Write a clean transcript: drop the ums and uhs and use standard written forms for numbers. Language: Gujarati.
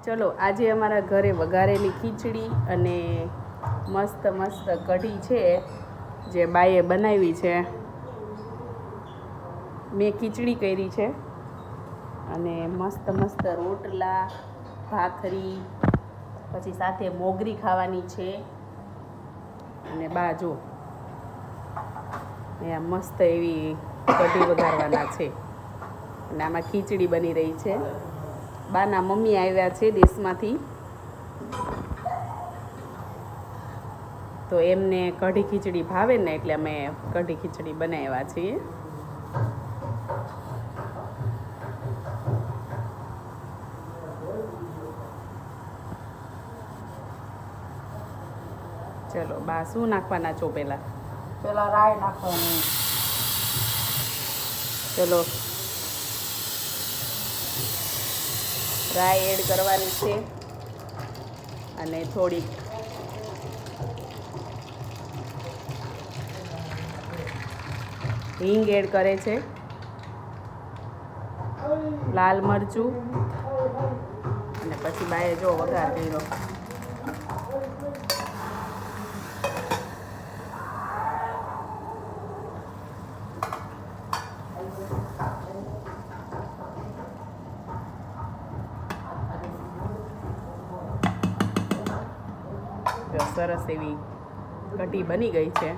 ચલો આજે અમારા ઘરે વઘારેલી ખીચડી અને મસ્ત મસ્ત કઢી છે જે બાઈએ બનાવી છે. મેં ખીચડી કરી છે અને મસ્ત મસ્ત રોટલા, ભાખરી, પછી સાથે મોગરી ખાવાની છે. અને બા જો અહીંયા મસ્ત એવી કઢી વઘારવાના છે અને આમાં ખીચડી બની રહી છે. બાના મમ્મી આવ્યા છે દેશમાંથી, તો એમને કઢી ખીચડી ભાવે ને એટલે અમે કઢી ખીચડી બનાવ્યા છીએ. ચલો બા શું નાખવાના છો પહેલા? પેલા રાઈ નાખવાની. ચલો રાઈ એડ કરવાની છે અને થોડીક હિંગ એડ કરે છે, લાલ મરચું, અને પછી બાએ જો વઘાર કર્યો. સરસ એવી કઢી બની ગઈ છે.